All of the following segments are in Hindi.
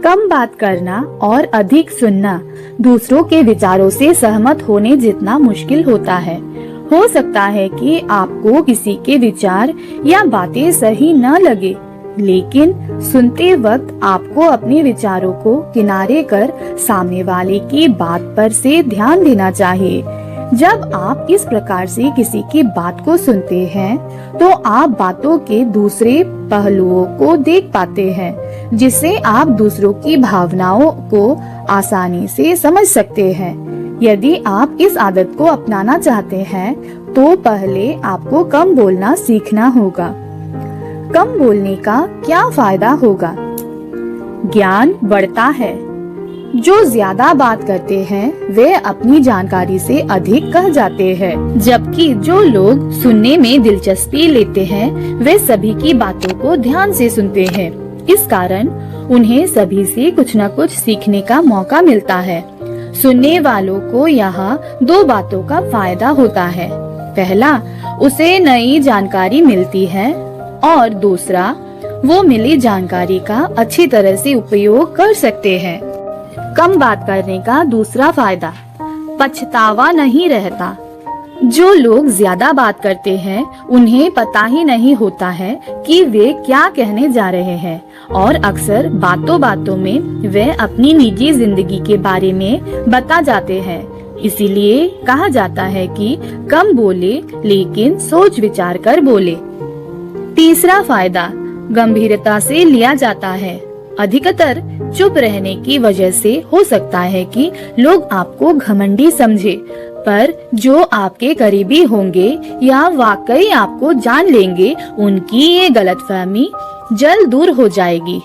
कम बात करना और अधिक सुनना दूसरों के विचारों से सहमत होने जितना मुश्किल होता है। हो सकता है कि आपको किसी के विचार या बातें सही न लगे, लेकिन सुनते वक्त आपको अपने विचारों को किनारे कर सामने वाले की बात पर से ध्यान देना चाहिए। जब आप इस प्रकार से किसी की बात को सुनते हैं, तो आप बातों के दूसरे पहलुओं को देख पाते हैं, जिससे आप दूसरों की भावनाओं को आसानी से समझ सकते हैं। यदि आप इस आदत को अपनाना चाहते हैं, तो पहले आपको कम बोलना सीखना होगा। कम बोलने का क्या फायदा होगा? ज्ञान बढ़ता है। जो ज्यादा बात करते हैं, वे अपनी जानकारी से अधिक कह जाते हैं, जबकि जो लोग सुनने में दिलचस्पी लेते हैं, वे सभी की बातों को ध्यान से सुनते हैं। इस कारण उन्हें सभी से कुछ न कुछ सीखने का मौका मिलता है। सुनने वालों को यहाँ दो बातों का फायदा होता है। पहला, उसे नई जानकारी मिलती है, और दूसरा, वो मिली जानकारी का अच्छी तरह से उपयोग कर सकते हैं। कम बात करने का दूसरा फायदा, पछतावा नहीं रहता। जो लोग ज्यादा बात करते हैं, उन्हें पता ही नहीं होता है कि वे क्या कहने जा रहे हैं, और अक्सर बातों बातों में वे अपनी निजी जिंदगी के बारे में बता जाते हैं। इसीलिए कहा जाता है कि कम बोले, लेकिन सोच विचार कर बोले। तीसरा फायदा, गंभीरता से लिया जाता है। अधिकतर चुप रहने की वजह से हो सकता है कि लोग आपको घमंडी समझे, पर जो आपके करीबी होंगे या वाकई आपको जान लेंगे, उनकी ये गलतफहमी जल्द दूर हो जाएगी।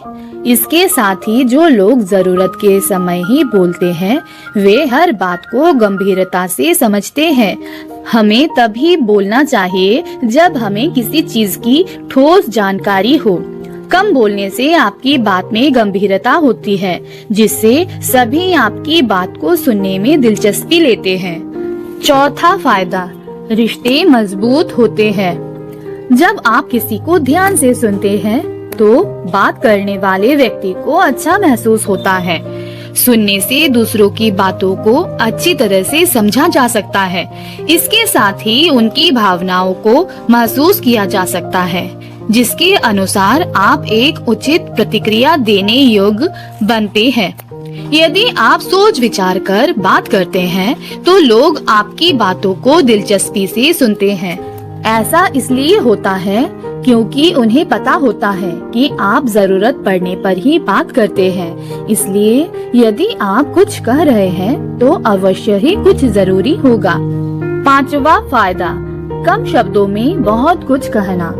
इसके साथ ही जो लोग जरूरत के समय ही बोलते हैं, वे हर बात को गंभीरता से समझते हैं। हमें तभी बोलना चाहिए जब हमें किसी चीज की ठोस जानकारी हो। कम बोलने से आपकी बात में गंभीरता होती है, जिससे सभी आपकी बात को सुनने में दिलचस्पी लेते हैं। चौथा फायदा, रिश्ते मजबूत होते हैं। जब आप किसी को ध्यान से सुनते हैं, तो बात करने वाले व्यक्ति को अच्छा महसूस होता है। सुनने से दूसरों की बातों को अच्छी तरह से समझा जा सकता है। इसके साथ ही उनकी भावनाओं को महसूस किया जा सकता है, जिसके अनुसार आप एक उचित प्रतिक्रिया देने योग्य बनते हैं। यदि आप सोच विचार कर बात करते हैं, तो लोग आपकी बातों को दिलचस्पी से सुनते हैं। ऐसा इसलिए होता है क्योंकि उन्हें पता होता है कि आप जरूरत पड़ने पर ही बात करते हैं। इसलिए यदि आप कुछ कह रहे हैं, तो अवश्य ही कुछ जरूरी होगा। पांचवा फायदा, कम शब्दों में बहुत कुछ कहना।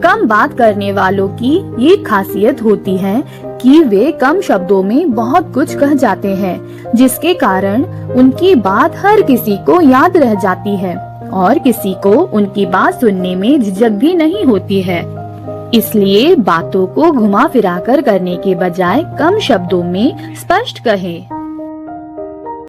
कम बात करने वालों की ये खासियत होती है कि वे कम शब्दों में बहुत कुछ कह जाते हैं, जिसके कारण उनकी बात हर किसी को याद रह जाती है, और किसी को उनकी बात सुनने में झिझक भी नहीं होती है। इसलिए बातों को घुमा फिरा कर करने के बजाय कम शब्दों में स्पष्ट कहें।